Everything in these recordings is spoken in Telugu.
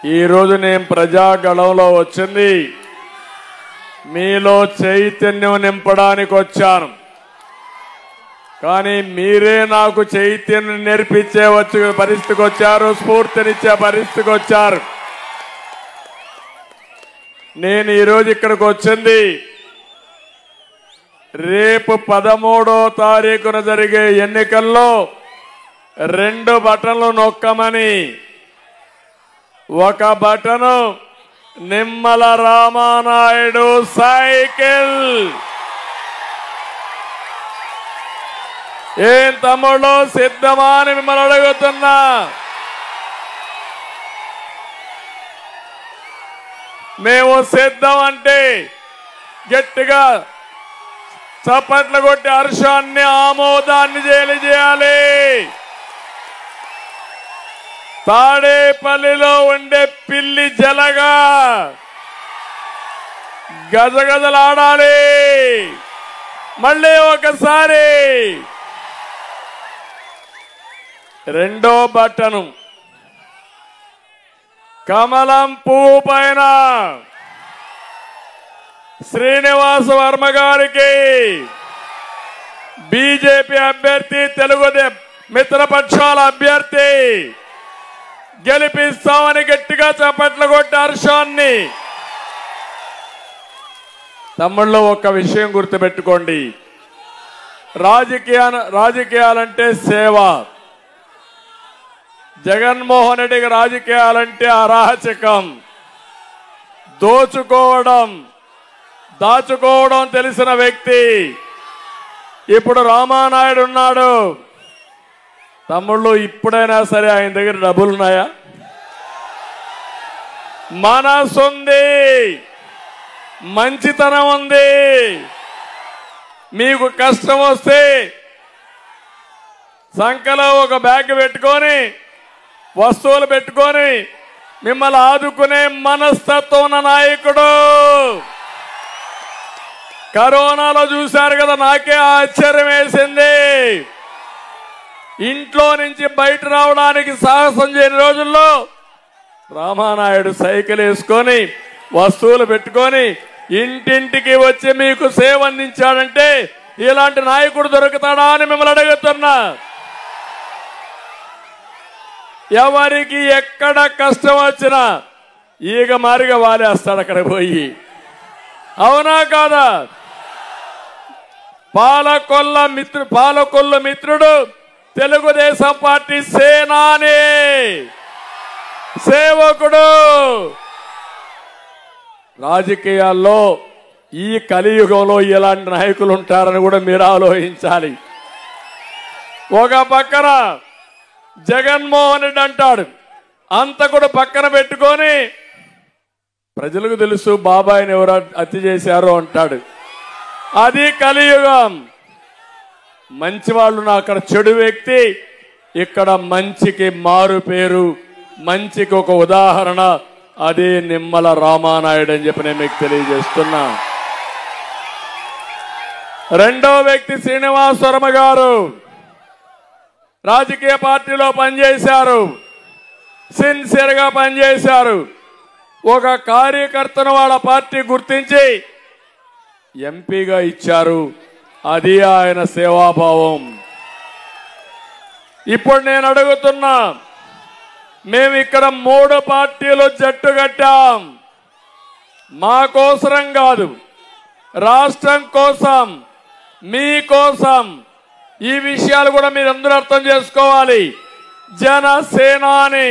ఈరోజు నేను ప్రజాగళంలో వచ్చింది మీలో చైతన్యం నింపడానికి వచ్చాను. కానీ మీరే నాకు చైతన్యం నేర్పించే పరిస్థితికి వచ్చారు, స్ఫూర్తినిచ్చే పరిస్థితికి వచ్చారు. నేను ఈరోజు ఇక్కడికి వచ్చింది రేపు 13వ తారీఖున జరిగే ఎన్నికల్లో 2 బటన్లు నొక్కమని. ఒక బటను నిమ్మల రామానాయుడు సైకిల్. ఏం తమ్ముళ్ళు సిద్ధమా అని మిమ్మల్ని అడుగుతున్నా. మేము సిద్ధం అంటే గట్టిగా చప్పట్లు కొట్టి హర్షాన్ని ఆమోదాన్ని చేయాలి. తాడేపల్లిలో ఉండే పిల్లి జలగా గజగజలాడాలి. మళ్ళీ ఒకసారి రెండో బటను కమలం పువ్వు పైన శ్రీనివాస వర్మ గారికి బీజేపీ అభ్యర్థి, తెలుగు మిత్రపక్షాల అభ్యర్థి గెలిపిస్తామని గట్టిగా చప్పట్లు కొట్టి హర్షాన్ని. తమ్ముళ్ళు ఒక విషయం గుర్తుపెట్టుకోండి, రాజకీయాలంటే సేవ. జగన్మోహన్ రెడ్డికి రాజకీయాలంటే అరాచకం, దాచుకోవడం తెలిసిన వ్యక్తి. ఇప్పుడు రామానాయుడు ఉన్నాడు. తమ్ముళ్ళు ఇప్పుడైనా సరే ఆయన దగ్గర డబ్బులున్నాయా? మనసుంది, మంచితనం ఉంది. మీకు కష్టం వస్తే సంకలో ఒక బ్యాగ్ పెట్టుకొని, వస్తువులు పెట్టుకొని మిమ్మల్ని ఆదుకునే మనస్తత్వం ఉన్న నాయకుడు. కరోనాలో చూశారు కదా, నాకే ఆశ్చర్యం వేసింది. ఇంట్లో నుంచి బయట రావడానికి సాహసం చేయని రోజుల్లో రామానాయుడు సైకిల్ వేసుకొని, వస్తువులు పెట్టుకొని ఇంటింటికి వచ్చి మీకు సేవ అందించాడంటే ఇలాంటి నాయకుడు దొరుకుతాడా అని మిమ్మల్ని అడుగుతున్నా. ఎవరికి ఎక్కడ కష్టం వచ్చినా ఈగ మారిగా వాలేస్తాడు అక్కడ పోయి. అవునా కాదా? పాలకొల్లు మిత్రుడు, తెలుగుదేశం పార్టీ సేనాని, సేవకుడు. రాజకీయాల్లో ఈ కలియుగంలో ఇలాంటి నాయకులు ఉంటారని కూడా మీరు ఆలోచించాలి. ఒక పక్కన జగన్మోహన్ రెడ్డి అంటాడు, అంతకుడు పక్కన పెట్టుకొని ప్రజలకు తెలుసు బాబాయిని ఎవరు హత్య చేశారో అంటాడు. అది కలియుగం. మంచి వాళ్ళు అక్కడ చెడు వ్యక్తి, ఇక్కడ మంచికి మారు పేరు, మంచికి ఒక ఉదాహరణ. అదే నిమ్మల రామానాయుడు అని చెప్పి నేను మీకు తెలియజేస్తున్నా. రెండో వ్యక్తి శ్రీనివాస వర్మ గారు. రాజకీయ పార్టీలో పనిచేశారు, సిన్సియర్ గా పనిచేశారు. ఒక కార్యకర్తను వాళ్ళ పార్టీ గుర్తించి ఎంపీగా ఇచ్చారు. అది ఆయన సేవాభావం. ఇప్పుడు నేను అడుగుతున్నా, మేము ఇక్కడ 3 పార్టీలు జట్టు కట్టాం. మా కోసరం కాదు, రాష్ట్రం కోసం, మీకోసం. ఈ విషయాలు కూడా మీరందరూ అర్థం చేసుకోవాలి. జనసేనాని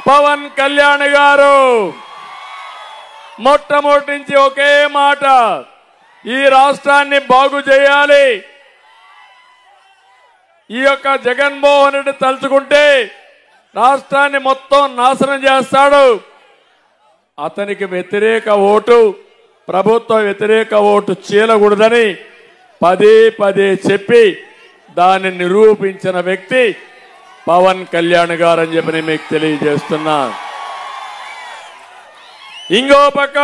పవన్ కళ్యాణ్ గారు మొట్టమొదటి నుంచి ఒకే మాట, ఈ రాష్ట్రాన్ని బాగు చేయాలి. ఈ యొక్క జగన్మోహన్ రెడ్డి తలుచుకుంటే రాష్ట్రాన్ని మొత్తం నాశనం చేస్తాడు. అతనికి వ్యతిరేక ఓటు, ప్రభుత్వ వ్యతిరేక ఓటు చీలకూడదని పదే చెప్పి దాన్ని నిరూపించిన వ్యక్తి పవన్ కళ్యాణ్ గారు అని చెప్పి నేను మీకు తెలియజేస్తున్నా. ఇంకో పక్క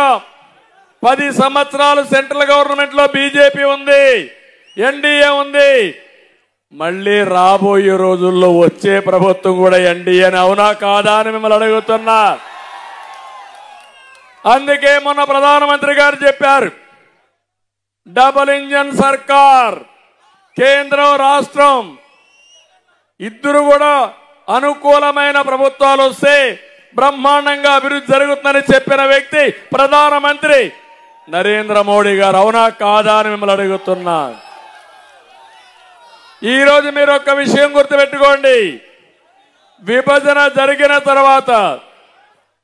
10 సంవత్సరాలు సెంట్రల్ గవర్నమెంట్ లో బీజేపీ ఉంది, ఎన్డీఏ ఉంది. మళ్ళీ రాబోయే రోజుల్లో వచ్చే ప్రభుత్వం కూడా ఎన్డీఏ అని అవునా కాదా అని మిమ్మల్ని అడుగుతున్నా. అందుకే మొన్న ప్రధానమంత్రి గారు చెప్పారు, డబుల్ ఇంజన్ సర్కార్, కేంద్రం రాష్ట్రం ఇద్దరు కూడా అనుకూలమైన ప్రభుత్వాలు వస్తే బ్రహ్మాండంగా అభివృద్ధి జరుగుతుందని చెప్పిన వ్యక్తి ప్రధానమంత్రి నరేంద్ర మోడీ గారు. అవునా కాదా అని మిమ్మల్ని అడుగుతున్నా. ఈరోజు మీరు ఒక్క విషయం గుర్తుపెట్టుకోండి, విభజన జరిగిన తర్వాత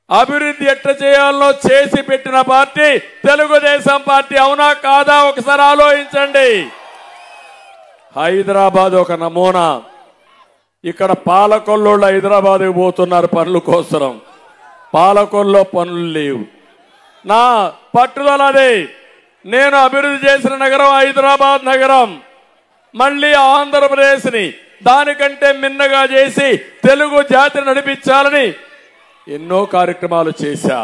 అభివృద్ధి ఎట్లా చేయాలో చేసి పెట్టిన పార్టీ తెలుగుదేశం పార్టీ. అవునా కాదా ఒకసారి ఆలోచించండి. హైదరాబాద్ ఒక నమూనా. ఇక్కడ పాలకొల్లోళ్ళు హైదరాబాద్కి పోతున్నారు పనుల కోసం, పాలకొల్లో పనులు లేవు. నా పట్టుదల అదే. నేను అభివృద్ధి చేసిన నగరం హైదరాబాద్ నగరం. మళ్ళీ ఆంధ్రప్రదేశ్ని దానికంటే మిన్నగా చేసి తెలుగు జాతిని నడిపించాలని ఎన్నో కార్యక్రమాలు చేశా.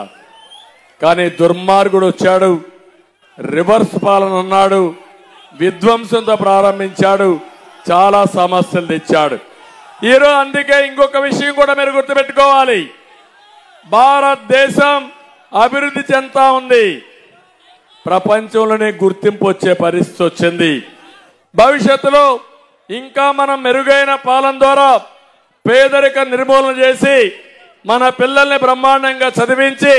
కానీ దుర్మార్గుడు వచ్చాడు, రివర్స్ పాలన అన్నాడు, విధ్వంసంతో ప్రారంభించాడు, చాలా సమస్యలు తెచ్చాడు. ఈరోజు అందుకే ఇంకొక విషయం కూడా మీరు గుర్తుపెట్టుకోవాలి, భారతదేశం అభివృద్ధి చెందుతా ఉంది, ప్రపంచంలోనే గుర్తింపు వచ్చే పరిస్థితి వచ్చింది. భవిష్యత్తులో ఇంకా మనం మెరుగైన పాలన ద్వారా పేదరిక నిర్మూలన చేసి మన పిల్లల్ని బ్రహ్మాండంగా చదివించి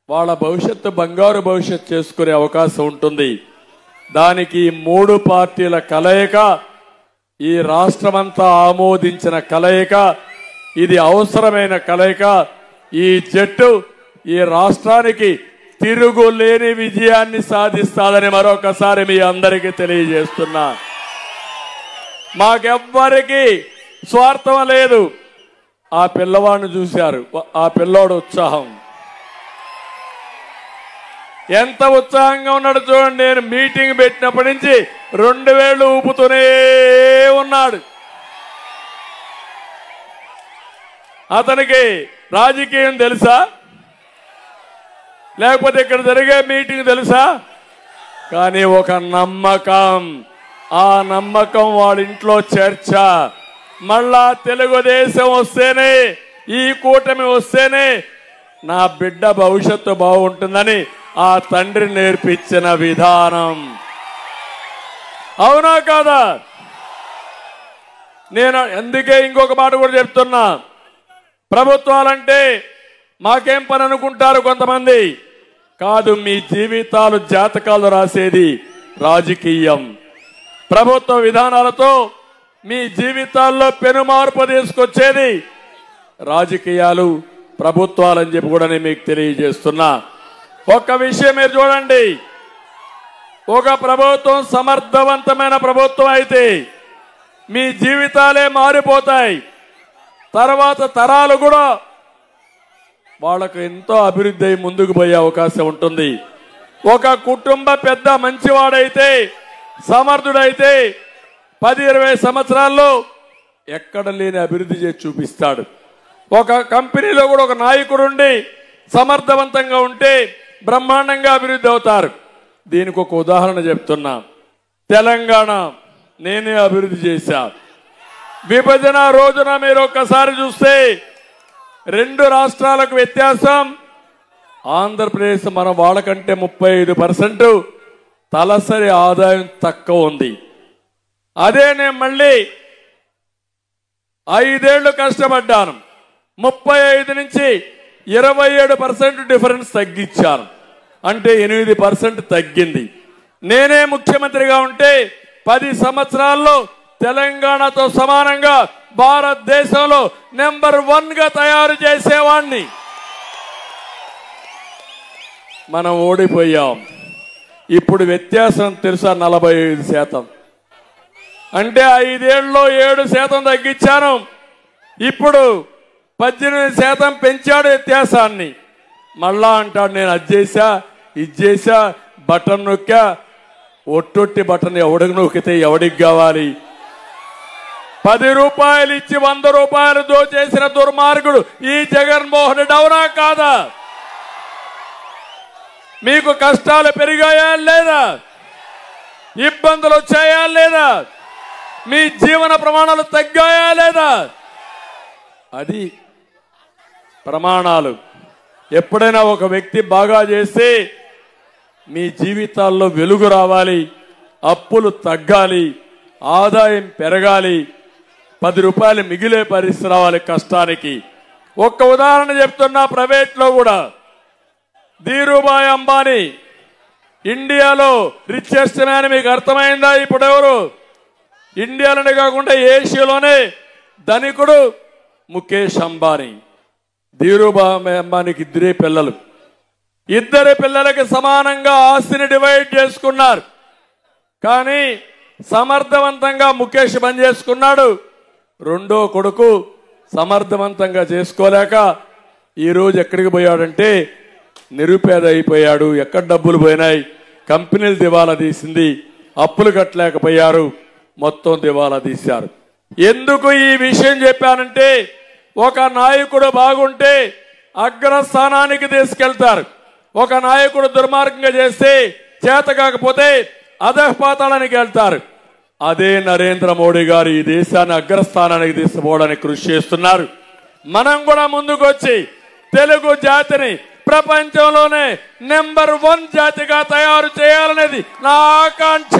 వాళ్ళ భవిష్యత్తు బంగారు భవిష్యత్తు చేసుకునే అవకాశం ఉంటుంది. దానికి 3 పార్టీల కలయిక, ఈ రాష్ట్రమంతా ఆమోదించిన కలయిక, ఇది అవసరమైన కలయిక. ఈ జట్టు ఈ రాష్ట్రానికి తిరుగులేని విజయాన్ని సాధిస్తాదని మరొకసారి మీ అందరికీ తెలియజేస్తున్నా. మాకెవ్వరికి స్వార్థం లేదు. ఆ పిల్లవాడిని చూశారు, ఆ పిల్లోడు ఉత్సాహం ఎంత ఉత్సాహంగా ఉన్నాడు చూడండి. నేను మీటింగ్ పెట్టినప్పటి నుంచి 2 వేళ్లు ఊపుతూనే ఉన్నాడు. అతనికి రాజకీయం తెలుసా, లేకపోతే ఇక్కడ జరిగే మీటింగ్ తెలుసా? కానీ ఒక నమ్మకం, ఆ నమ్మకం వాడి ఇంట్లో చర్చ. మళ్ళా తెలుగుదేశం వస్తేనే, ఈ కూటమి వస్తేనే నా బిడ్డ భవిష్యత్తు బాగుంటుందని ఆ తండ్రి నేర్పించిన విధానం. అవునా కాదా? నేను అందుకే ఇంకొక మాట కూడా చెప్తున్నా, ప్రభుత్వాలంటే మాకేం పని అనుకుంటారు కొంతమంది. కాదు, మీ జీవితాలు జాతకాలు రాసేది రాజకీయం. ప్రభుత్వ విధానాలతో మీ జీవితాల్లో పెనుమార్పు తీసుకొచ్చేది రాజకీయాలు, ప్రభుత్వాలని చెప్పి కూడా నేను మీకు తెలియజేస్తున్నా. ఒక్క విషయం మీరు చూడండి, ఒక ప్రభుత్వం సమర్థవంతమైన ప్రభుత్వం అయితే మీ జీవితాలే మారిపోతాయి. తర్వాత తరాలు కూడా వాళ్ళకు ఎంతో అభివృద్ధి అయి ముందుకు పోయే అవకాశం ఉంటుంది. ఒక కుటుంబ పెద్ద మంచివాడైతే, సమర్థుడైతే 10-20 సంవత్సరాల్లో ఎక్కడ లేని అభివృద్ధి చేసి చూపిస్తాడు. ఒక కంపెనీలో కూడా ఒక నాయకుడు ఉండి సమర్థవంతంగా ఉంటే బ్రహ్మాండంగా అభివృద్ధి అవుతారు. దీనికి ఒక ఉదాహరణ చెప్తున్నా. తెలంగాణ నేనే అభివృద్ధి చేశా. విభజన రోజున మీరు ఒక్కసారి చూస్తే 2 రాష్ట్రాలకు వ్యత్యాసం, ఆంధ్రప్రదేశ్ మన వాళ్ళకంటే 35% తలసరి ఆదాయం తక్కువ ఉంది. అదే నేను మళ్ళీ 5 ఏళ్లు కష్టపడ్డాను, 35 నుంచి 27% డిఫరెన్స్ తగ్గించాను. అంటే 8% తగ్గింది. నేనే ముఖ్యమంత్రిగా ఉంటే 10 సంవత్సరాల్లో తెలంగాణతో సమానంగా భారతదేశంలో నెంబర్ 1 గా తయారు చేసేవాణ్ణి. మనం ఓడిపోయాం. ఇప్పుడు వ్యత్యాసం తెలుసా? 45%. అంటే 5 ఏళ్లలో 7% తగ్గించాను. ఇప్పుడు 18% పెంచాడు వ్యత్యాసాన్ని. మళ్ళా అంటాడు నేను అది చేశా, ఇది చేశా, బటన్ నొక్కా. ఒట్టొట్టి బటన్ ఎవడికి నొక్కితే ఎవడికి కావాలి? 10 రూపాయలు ఇచ్చి 100 రూపాయలు దోచేసిన దుర్మార్గుడు ఈ జగన్మోహన్ రెడ్డి. అవునా కాదా? మీకు కష్టాలు పెరిగాయా లేదా? ఇబ్బందులు వచ్చాయా లేదా? మీ జీవన ప్రమాణాలు తగ్గాయా లేదా? అది ప్రమాణాలు. ఎప్పుడైనా ఒక వ్యక్తి బాగా చేస్తే మీ జీవితాల్లో వెలుగు రావాలి, అప్పులు తగ్గాలి, ఆదాయం పెరగాలి, 10 రూపాయలు మిగిలే పరిస్థితి రావాలి కష్టానికి. ఒక్క ఉదాహరణ చెప్తున్నా, ప్రైవేట్లో కూడా ధీరుభాయ్ అంబానీ ఇండియాలో రిచెస్ట్ మ్యాన్. మీకు అర్థమైందా? ఇప్పుడు ఎవరు? ఇండియాలోనే కాకుండా ఏషియాలోనే ధనికుడు ముఖేష్ అంబానీ. ధీరుభాయ్ అంబానీకి 2 పిల్లలు. 2 పిల్లలకి సమానంగా ఆస్తిని డివైడ్ చేసుకున్నారు. కానీ సమర్థవంతంగా ముఖేష్ పని చేసుకున్నాడు. 2వ కొడుకు సమర్థవంతంగా చేసుకోలేక ఈరోజు ఎక్కడికి పోయాడంటే నిరుపేద అయిపోయాడు. ఎక్కడ డబ్బులు పోయినాయి? కంపెనీలు దివాలా తీసింది, అప్పులు కట్టలేకపోయారు, మొత్తం దివాలా తీశారు. ఎందుకు ఈ విషయం చెప్పానంటే, ఒక నాయకుడు బాగుంటే అగ్రస్థానానికి తీసుకెళ్తారు. ఒక నాయకుడు దుర్మార్గంగా చేస్తే, చేత కాకపోతే అధఃపాతాళానికి వెళ్తారు. అదే నరేంద్ర మోడీ గారు ఈ దేశాన్ని అగ్రస్థానానికి తీసుకుపోవడానికి కృషి చేస్తున్నారు. మనం కూడా ముందుకు వచ్చి తెలుగు జాతిని ప్రపంచంలోనే నెంబర్ 1 జాతిగా తయారు చేయాలనేది నా ఆకాంక్ష.